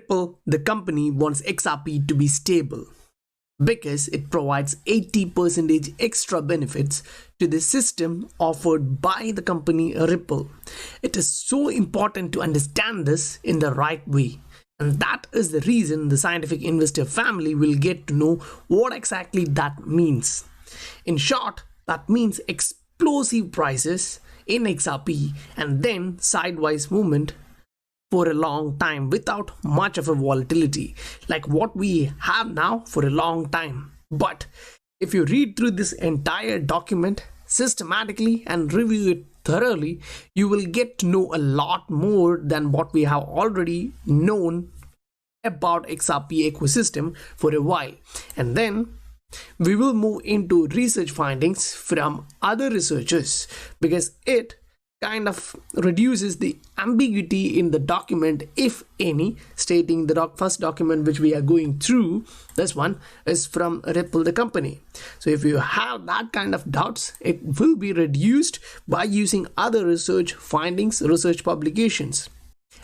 Ripple, the company, wants XRP to be stable because it provides 80% extra benefits to the system offered by the company Ripple. It is so important to understand this in the right way. And that is the reason the scientific investor family will get to know what exactly that means. In short, that means explosive prices in XRP and then sideways movement for a long time without much of a volatility like what we have now for a long time. But if you read through this entire document systematically and review it thoroughly, you will get to know a lot more than what we have already known about XRP ecosystem for a while. And then we will move into research findings from other researchers because it kind of reduces the ambiguity in the document, if any, stating the first document which we are going through, this one is from Ripple the company. So if you have that kind of doubts, it will be reduced by using other research findings, research publications.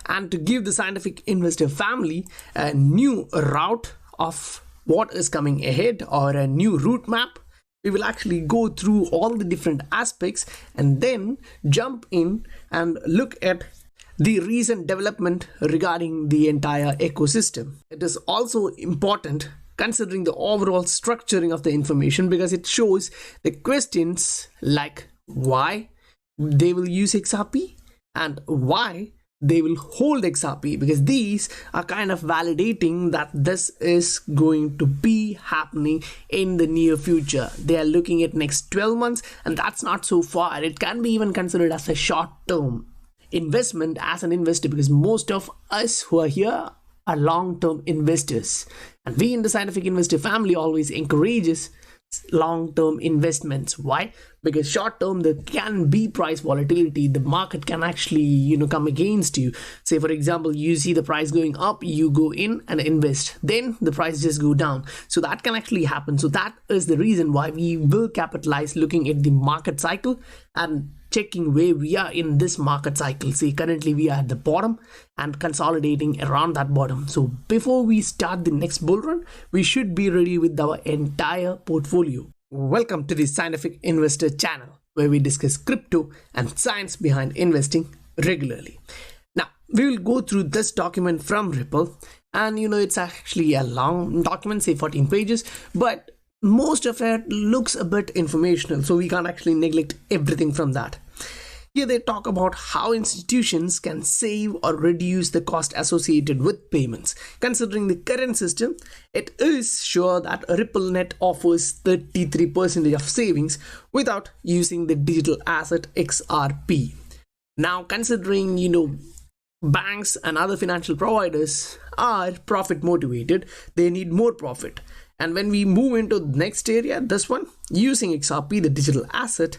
And to give the scientific investor family a new route of what is coming ahead or a new route map, we will actually go through all the different aspects and then jump in and look at the recent development regarding the entire ecosystem. It is also important considering the overall structuring of the information because it shows the questions like why they will use XRP and why they will hold XRP, because these are kind of validating that this is going to be happening in the near future. They are looking at next 12 months and that's not so far. It can be even considered as a short-term investment as an investor because most of us who are here are long-term investors, and we in the scientific investor family always encourages long-term investments. Why? Because short-term there can be price volatility. The market can actually come against you. Say for example, you see the price going up, you go in and invest, then the price just go down. So that can actually happen. So that is the reason why we will capitalize looking at the market cycle and checking where we are in this market cycle. See, currently we are at the bottom and consolidating around that bottom. So before we start the next bull run, we should be ready with our entire portfolio. Welcome to the Scientific Investor channel, where we discuss crypto and science behind investing regularly. Now, we will go through this document from Ripple, and it's actually a long document, say 14 pages, but most of it looks a bit informational, so we can't actually neglect everything from that. Here they talk about how institutions can save or reduce the cost associated with payments. Considering the current system, it is sure that RippleNet offers 33% of savings without using the digital asset XRP. Now, considering banks and other financial providers are profit motivated, they need more profit. And when we move into the next area, this one, using XRP, the digital asset,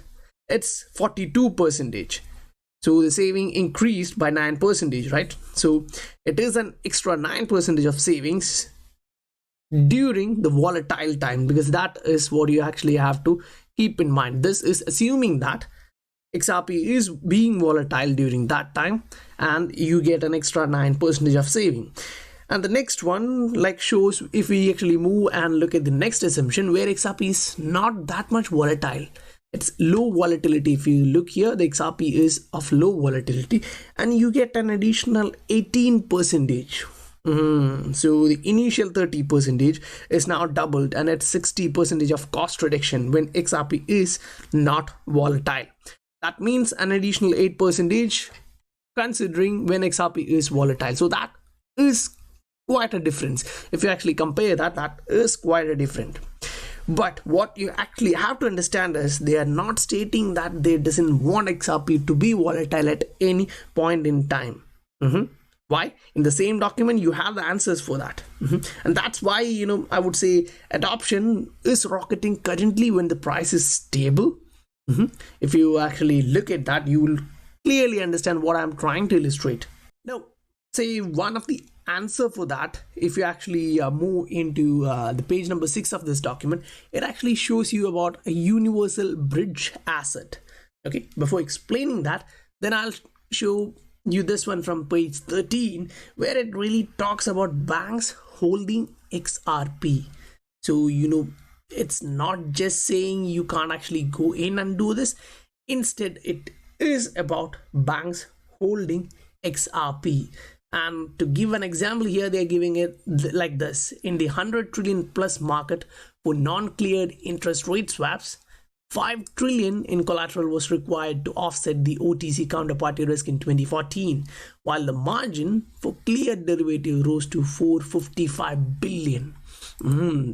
it's 42%. So the saving increased by 9%, right? So it is an extra 9% of savings during the volatile time, because that is what you actually have to keep in mind. This is assuming that XRP is being volatile during that time and you get an extra 9% of saving. And the next one shows, if we actually move and look at the next assumption where XRP is not that much volatile, it's low volatility. If you look here, the XRP is of low volatility and you get an additional 18%. So the initial 30% is now doubled and it's 60% of cost reduction when XRP is not volatile. That means an additional 8% considering when XRP is volatile. So that is quite a difference. If you actually compare that, that is quite a different. But what you actually have to understand is they are not stating that they doesn't want XRP to be volatile at any point in time. Why? In the same document you have the answers for that. And that's why I would say adoption is rocketing currently when the price is stable. If you actually look at that, you will clearly understand what I'm trying to illustrate. Now, say one of the answer for that, if you actually move into the page number 6 of this document, it actually shows you about a universal bridge asset. Okay, before explaining that, then I'll show you this one from page 13, where it really talks about banks holding XRP. So it's not just saying you can't actually go in and do this. Instead, it is about banks holding XRP. And to give an example here, they're giving it like this: in the 100 trillion plus market for non-cleared interest rate swaps, 5 trillion in collateral was required to offset the OTC counterparty risk in 2014, while the margin for cleared derivative rose to 455 billion.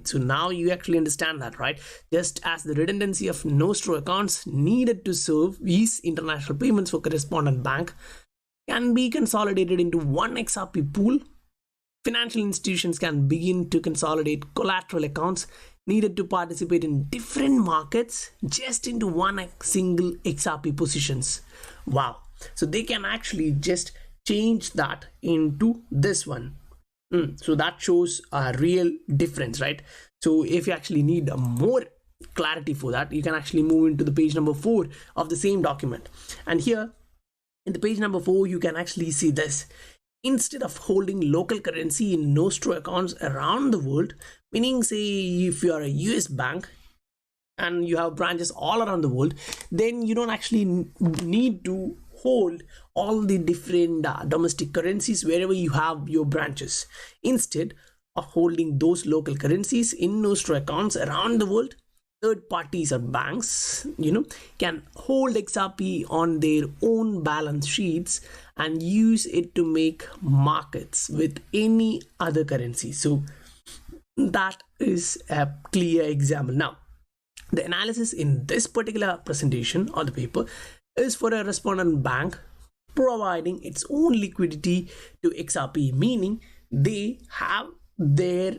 So now you actually understand that, right? Just as the redundancy of nostro accounts needed to serve these international payments for correspondent bank can be consolidated into one XRP pool, financial institutions can begin to consolidate collateral accounts needed to participate in different markets just into one single XRP positions. Wow. So they can actually just change that into this one. So that shows a real difference, right? So if you actually need more clarity for that, you can actually move into the page number 4 of the same document. And here in the page number 4, you can actually see this. Instead of holding local currency in nostro accounts around the world, meaning say if you are a US bank and you have branches all around the world, then you don't actually need to hold all the different domestic currencies wherever you have your branches. Instead of holding those local currencies in nostro accounts around the world, third parties or banks can hold XRP on their own balance sheets and use it to make markets with any other currency. So that is a clear example. Now the analysis in this particular presentation or the paper is for a respondent bank providing its own liquidity to XRP, meaning they have their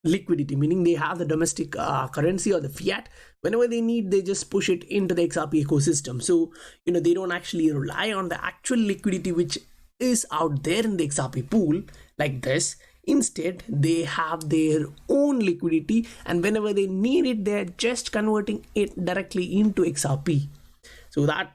liquidity, meaning they have the domestic currency or the fiat. Whenever they need, they just push it into the XRP ecosystem. So they don't actually rely on the actual liquidity which is out there in the XRP pool like this. Instead, they have their own liquidity, and whenever they need it, they're just converting it directly into XRP. So that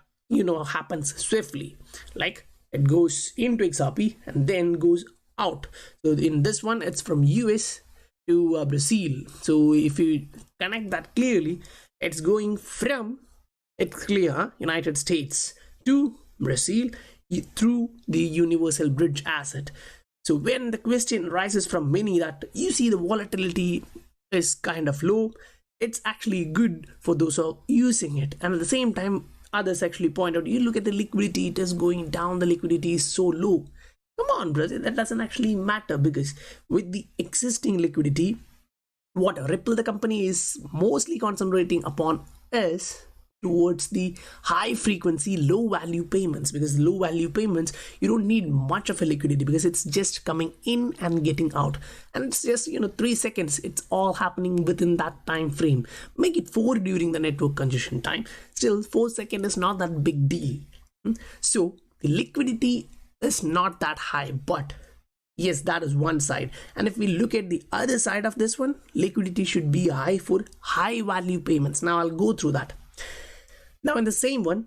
happens swiftly, like it goes into XRP and then goes out. So in this one, it's from US to Brazil. So if you connect that clearly, it's going from, it's clear, United States to Brazil through the universal bridge asset. So when the question rises from many that you see the volatility is kind of low, it's actually good for those who are using it. And at the same time, others actually point out, you look at the liquidity, it is going down, the liquidity is so low. Come on, brother, that doesn't actually matter, because with the existing liquidity, what Ripple, the company, is mostly concentrating upon is towards the high frequency, low value payments, because low value payments, you don't need much of a liquidity because it's just coming in and getting out. And it's just, 3 seconds. It's all happening within that time frame. Make it 4 during the network congestion time. Still, 4 seconds is not that big deal. So the liquidity is not that high, but yes, that is one side. And if we look at the other side of this one, liquidity should be high for high value payments. Now I'll go through that. Now in the same one,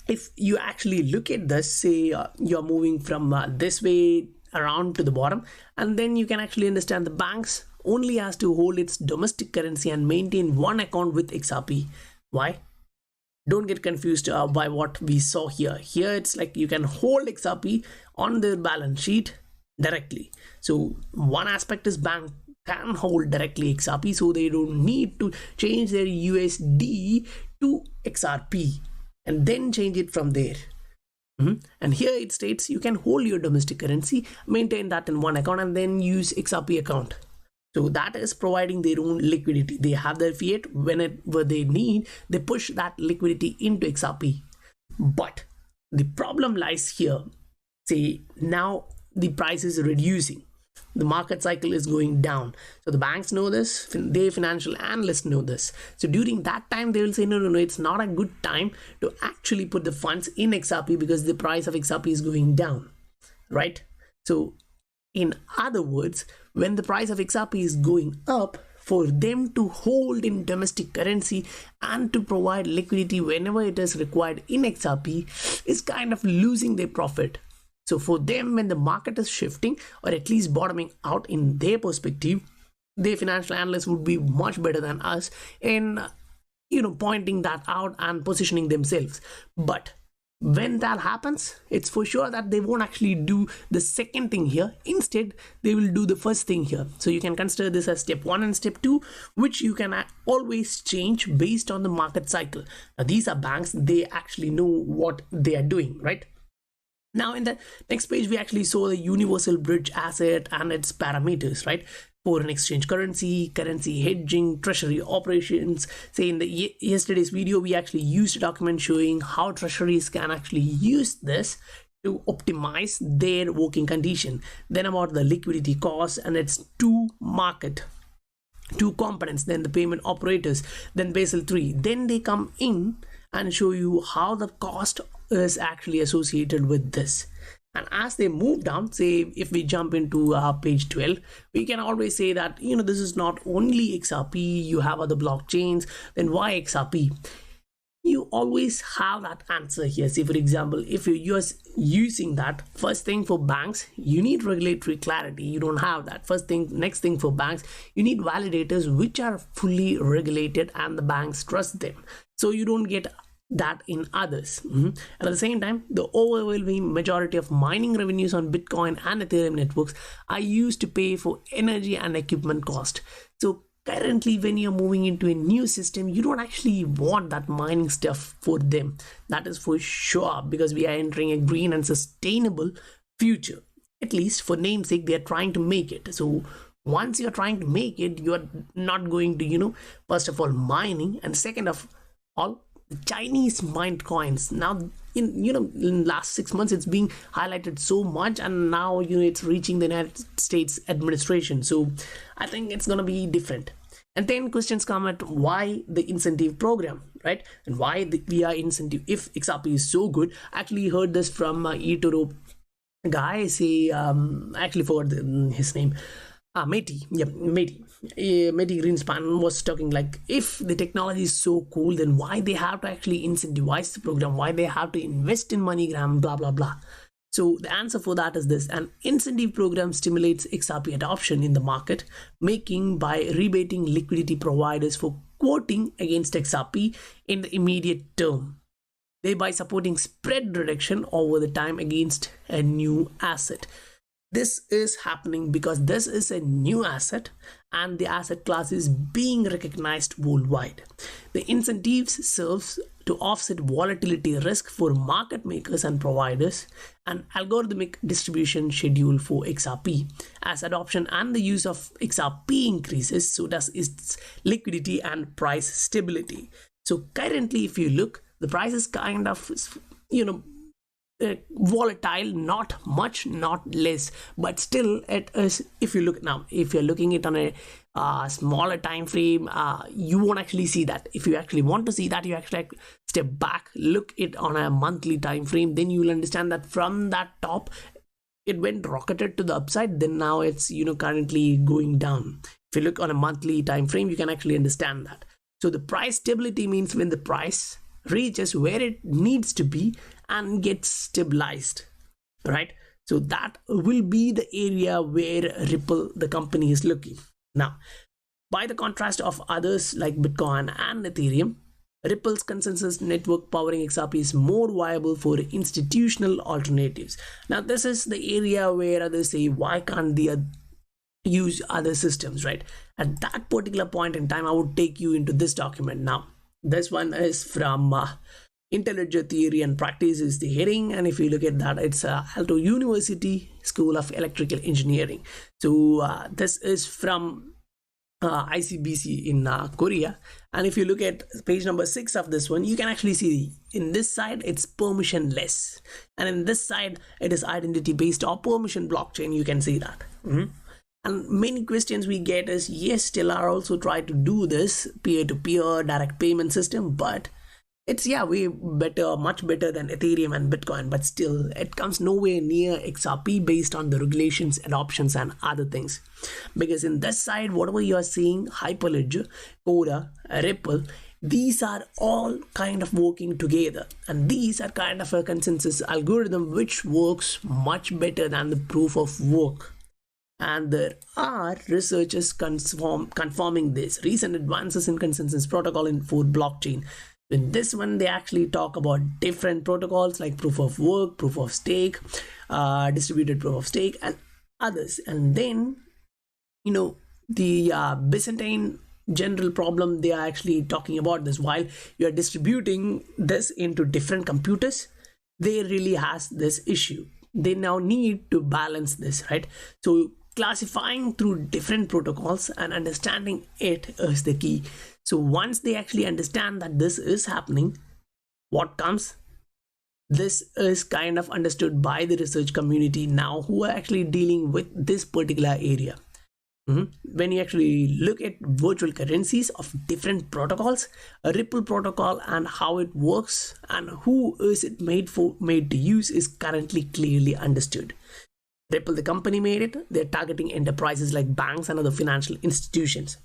if you actually look at this, say you're moving from this way around to the bottom, and then you can actually understand the banks only has to hold its domestic currency and maintain one account with XRP. Why? Don't get confused by what we saw here. Here it's like you can hold XRP on their balance sheet directly. So one aspect is bank can hold directly XRP, so they don't need to change their USD to XRP and then change it from there. And here it states you can hold your domestic currency, maintain that in one account, and then use XRP account. So that is providing their own liquidity. They have their fiat. Whenever they need, they push that liquidity into XRP. But the problem lies here. Say now the price is reducing. The market cycle is going down. So the banks know this, the financial analysts know this. So during that time, they will say, no, it's not a good time to actually put the funds in XRP because the price of XRP is going down, right? So in other words, when the price of XRP is going up, for them to hold in domestic currency and to provide liquidity whenever it is required in XRP is kind of losing their profit. So for them, when the market is shifting or at least bottoming out in their perspective, their financial analysts would be much better than us in pointing that out and positioning themselves. But when that happens, it's for sure that they won't actually do the second thing here. Instead, they will do the first thing here. So you can consider this as step 1 and step 2, which you can always change based on the market cycle. Now these are banks, they actually know what they are doing, right? Now in the next page, we actually saw the universal bridge asset and its parameters, right? Foreign exchange currency hedging, treasury operations. Say in the yesterday's video, we actually used a document showing how treasuries can actually use this to optimize their working condition. Then about the liquidity cost and its two components, then the payment operators, then Basel III. Then they come in and show you how the cost is actually associated with this. And as they move down, say if we jump into page 12, we can always say that this is not only XRP, you have other blockchains. Then why XRP? You always have that answer here. Say for example, if you're using that, first thing for banks, you need regulatory clarity. You don't have that. Next thing for banks, you need validators which are fully regulated and the banks trust them. So you don't get that in others. And at the same time, the overwhelming majority of mining revenues on Bitcoin and Ethereum networks are used to pay for energy and equipment cost. So currently, when you're moving into a new system, you don't actually want that mining stuff for them. That is for sure, because we are entering a green and sustainable future. At least for namesake, they're trying to make it. So once you're trying to make it, you're not going to, first of all, mining, and second of all, the Chinese mined coins. Now in last 6 months, it's being highlighted so much, and now it's reaching the United States administration. So I think it's gonna be different. And then questions come at why the incentive program, right? And why the VR incentive if XRP is so good. I actually heard this from eToro guy. Say actually forgot his name. Mehdi Greenspan was talking like, if the technology is so cool, then why they have to actually incentivize the program, why they have to invest in MoneyGram, blah blah blah. So the answer for that is this: an incentive program stimulates XRP adoption in the market making by rebating liquidity providers for quoting against XRP in the immediate term, thereby supporting spread reduction over the time against a new asset. This is happening because this is a new asset and the asset class is being recognized worldwide. The incentives serves to offset volatility risk for market makers and providers, an algorithmic distribution schedule for XRP. As adoption and the use of XRP increases, so does its liquidity and price stability. So currently, if you look, the price is kind of volatile, not much, not less, but still it is. If you look now, if you're looking it on a smaller time frame, you won't actually see that. If you actually want to see that, you actually step back, look it on a monthly time frame, then you will understand that from that top it went rocketed to the upside, then now it's currently going down. If you look on a monthly time frame, you can actually understand that. So the price stability means when the price reaches where it needs to be and gets stabilized, right? So that will be the area where Ripple, the company, is looking. Now, by the contrast of others like Bitcoin and Ethereum, Ripple's consensus network powering XRP is more viable for institutional alternatives. Now, this is the area where others say, why can't they use other systems, right? At that particular point in time, I would take you into this document. Now, this one is from Interledger Theory and Practice is the heading, and if you look at that, it's Aalto University School of Electrical Engineering. So this is from ICBC in Korea, and if you look at page number 6 of this one, you can actually see in this side it's permissionless, and in this side it is identity based or permission blockchain. You can see that. And many questions we get is, yes, Stellar also tried to do this peer-to-peer direct payment system, but it's way better, much better than Ethereum and Bitcoin, but still it comes nowhere near XRP based on the regulations, adoptions and other things. Because in this side, whatever you are seeing, Hyperledger, Coda, Ripple, These are all kind of working together, and these are kind of a consensus algorithm which works much better than the proof of work. And there are researchers confirming this. Recent advances in consensus protocol in for blockchain. In this one, they actually talk about different protocols like proof of work, proof of stake, distributed proof of stake, and others. And then, the Byzantine general problem, they are actually talking about this. While you are distributing this into different computers, they really has this issue. They now need to balance this, right? So classifying through different protocols and understanding it is the key. So once they actually understand that this is happening, what comes? This is kind of understood by the research community now, who are actually dealing with this particular area. When you actually look at virtual currencies of different protocols, a Ripple protocol and how it works and who is it made to use is currently clearly understood. Ripple, the company, made it. They're targeting enterprises like banks and other financial institutions.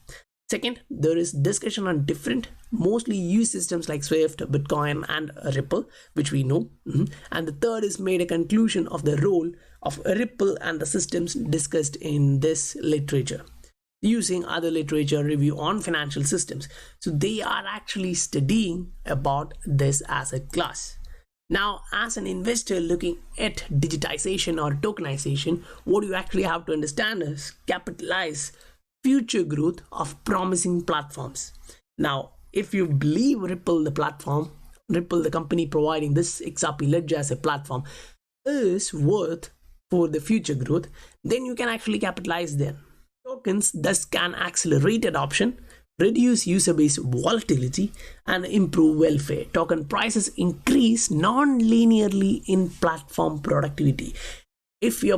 Second, there is discussion on different mostly used systems like Swift, Bitcoin, and Ripple, which we know. And the third is made a conclusion of the role of Ripple and the systems discussed in this literature, using other literature review on financial systems. So they are actually studying about this as a class. Now, as an investor looking at digitization or tokenization, what you actually have to understand is capitalize future growth of promising platforms. Now, if you believe Ripple, the platform, Ripple, the company providing this XRP ledger as a platform, is worth for the future growth, then you can actually capitalize them. Tokens thus can accelerate adoption, reduce user base volatility, and improve welfare. Token prices increase non-linearly in platform productivity. If your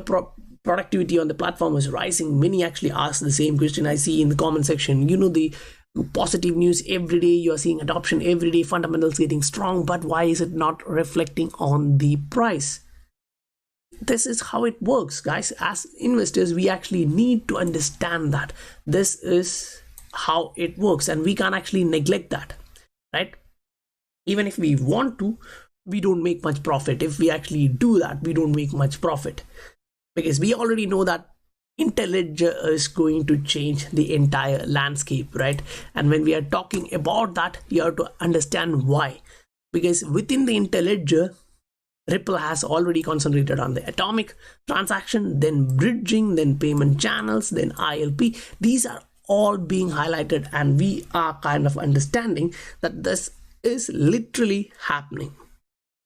productivity on the platform is rising, many actually ask the same question. I see in the comment section, the positive news every day, you are seeing adoption every day, fundamentals getting strong, but why is it not reflecting on the price? This is how it works, guys. As investors, we actually need to understand that this is how it works, and we can't actually neglect that, right? Even if we want to, we don't make much profit. If we actually do that, we don't make much profit, because we already know that Interledger is going to change the entire landscape, right? And when we are talking about that, you have to understand why. Because within the Interledger, Ripple has already concentrated on the atomic transaction, then bridging, then payment channels, then ILP. These are all being highlighted, and we are kind of understanding that this is literally happening.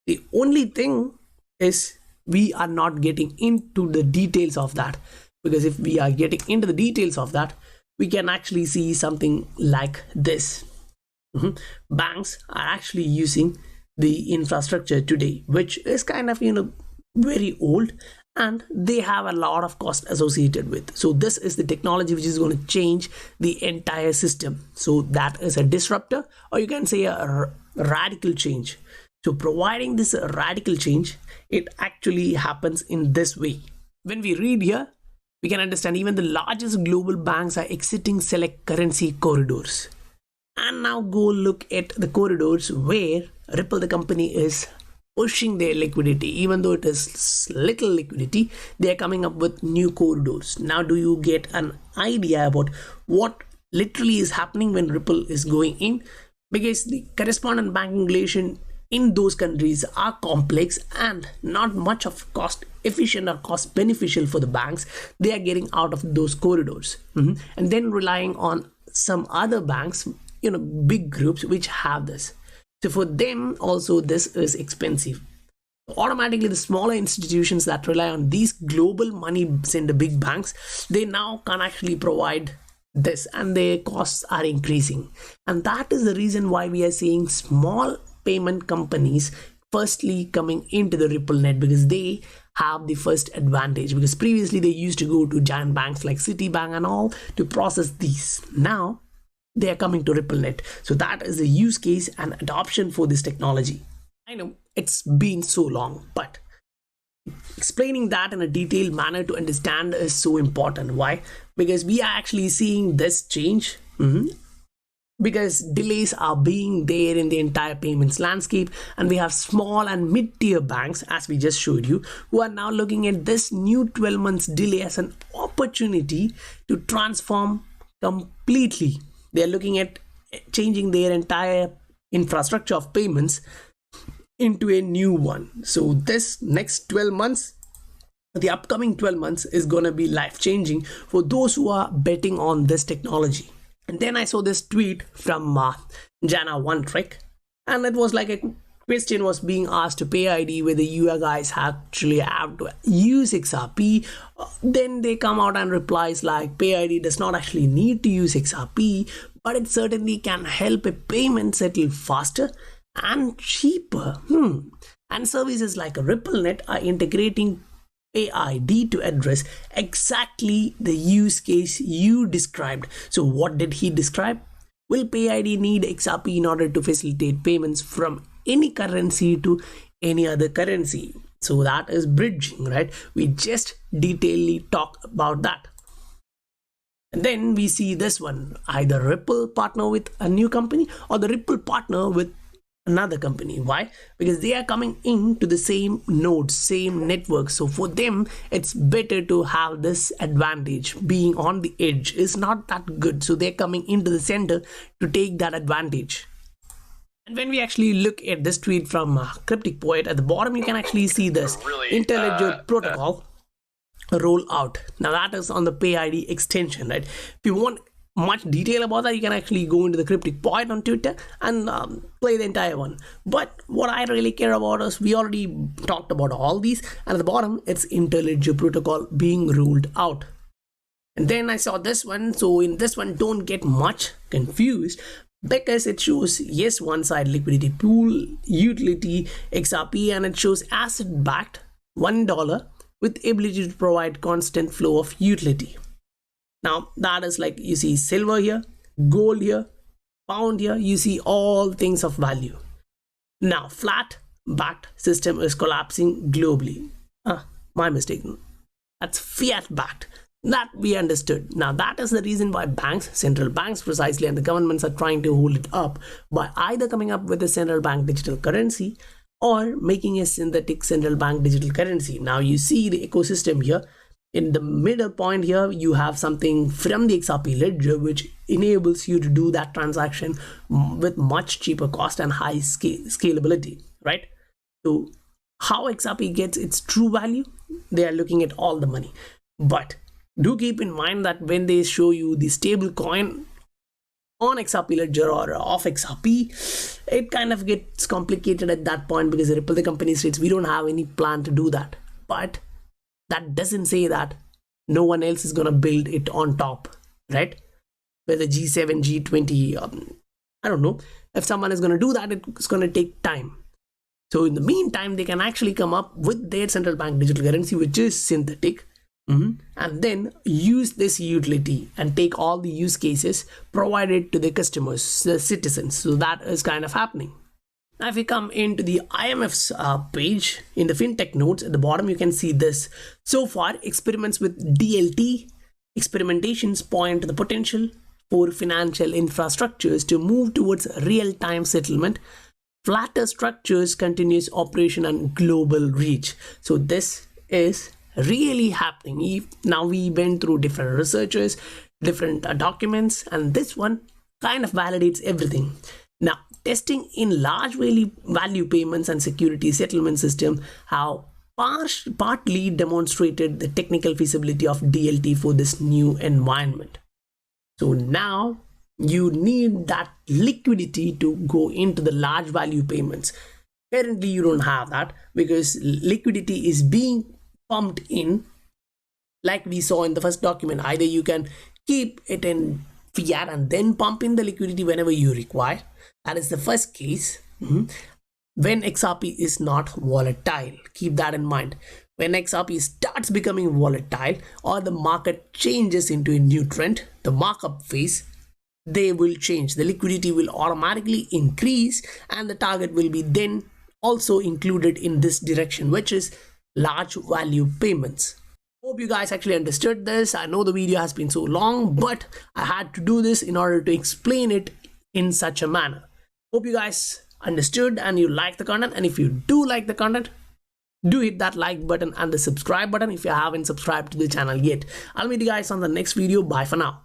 The only thing is we are not getting into the details of that, because if we are getting into the details of that, we can actually see something like this. Banks are actually using the infrastructure today, which is kind of very old, and they have a lot of cost associated with. So this is the technology which is going to change the entire system. So that is a disruptor, or you can say a radical change. So providing this radical change, it actually happens in this way. When we read here, we can understand even the largest global banks are exiting select currency corridors. And now go look at the corridors where Ripple, the company, is pushing their liquidity. Even though it is little liquidity, they are coming up with new corridors. Now, do you get an idea about what literally is happening when Ripple is going in? Because the correspondent banking regulation in those countries are complex and not much of cost efficient or cost beneficial for the banks. They are getting out of those corridors and then relying on some other banks, big groups which have this. So for them also, this is expensive. Automatically, the smaller institutions that rely on these global money center big banks, they now can actually provide this, and their costs are increasing. And that is the reason why we are seeing small payment companies firstly coming into the Ripple net, because they have the first advantage. Because previously they used to go to giant banks like Citibank and all to process these. Now they are coming to RippleNet. So that is the use case and adoption for this technology. I know it's been so long, but explaining that in a detailed manner to understand is so important. Why? Because we are actually seeing this change because delays are being there in the entire payments landscape, and we have small and mid-tier banks, as we just showed you, who are now looking at this new 12 months delay as an opportunity to transform completely. They are looking at changing their entire infrastructure of payments into a new one. So this next 12 months, the upcoming 12 months, is going to be life changing for those who are betting on this technology. And then I saw this tweet from Jana One Trick, and it was like a question was being asked to Pay ID whether you guys actually have to use XRP. Then they come out and replies like Pay ID does not actually need to use XRP, but it certainly can help a payment settle faster and cheaper. And services like RippleNet are integrating Pay ID to address exactly the use case you described. So what did he describe? Will Pay ID need XRP in order to facilitate payments from any currency to any other currency? So that is bridging, right? We just detailedly talk about that. And then we see this one, either Ripple partner with a new company or the Ripple partner with another company. Why? Because they are coming into the same nodes, same network. So for them, it's better to have this advantage. Being on the edge is not that good. So they're coming into the center to take that advantage. And when we actually look at this tweet from Cryptic Poet, at the bottom you can actually see this IntelliJ protocol roll out. Now that is on the Pay ID extension, right? If you want much detail about that, you can actually go into the Cryptic Poet on Twitter and play the entire one. But what I really care about is we already talked about all these, and at the bottom it's IntelliJ protocol being ruled out. And then I saw this one. So in this one, don't get much confused, because it shows, yes, one side liquidity pool, utility, XRP, and it shows asset backed $1 with ability to provide constant flow of utility. Now that is like, you see silver here, gold here, pound here, you see all things of value. Now flat backed system is collapsing globally. My mistake. That's fiat backed. That we understood. Now that is the reason why banks, central banks precisely, and the governments are trying to hold it up by either coming up with a central bank digital currency or making a synthetic central bank digital currency. Now you see the ecosystem here. In the middle point here, you have something from the XRP ledger which enables you to do that transaction with much cheaper cost and high scalability, right? So how XRP gets its true value? They are looking at all the money. But do keep in mind that when they show you the stable coin on XRP ledger or off XRP, it kind of gets complicated at that point, because Ripple, the company, states we don't have any plan to do that. But that doesn't say that no one else is going to build it on top, right? Whether G7, G20, I don't know. If someone is going to do that, it's going to take time. So in the meantime, they can actually come up with their central bank digital currency, which is synthetic, and then use this utility and take all the use cases provided to the customers, the citizens. So that is kind of happening. Now if you come into the IMF's page in the fintech notes, at the bottom you can see this. So far, experiments with DLT experimentations point to the potential for financial infrastructures to move towards real-time settlement, flatter structures, continuous operation, and global reach. So this is really happening. Now we went through different researchers, different documents, and this one kind of validates everything. Now testing in large value payments and security settlement system have partly demonstrated the technical feasibility of DLT for this new environment. So now you need that liquidity to go into the large value payments. Currently you don't have that, because liquidity is being pumped in, like we saw in the first document. Either you can keep it in fiat and then pump in the liquidity whenever you require. That is the first case. When XRP is not volatile, keep that in mind. When XRP starts becoming volatile, or the market changes into a new trend, the markup phase, they will change. The liquidity will automatically increase, and the target will be then also included in this direction, which is large value payments. Hope you guys actually understood this. I know the video has been so long, but I had to do this in order to explain it in such a manner. Hope you guys understood and you like the content, and if you do like the content, do hit that like button and the subscribe button if you haven't subscribed to the channel yet. I'll meet you guys on the next video. Bye for now.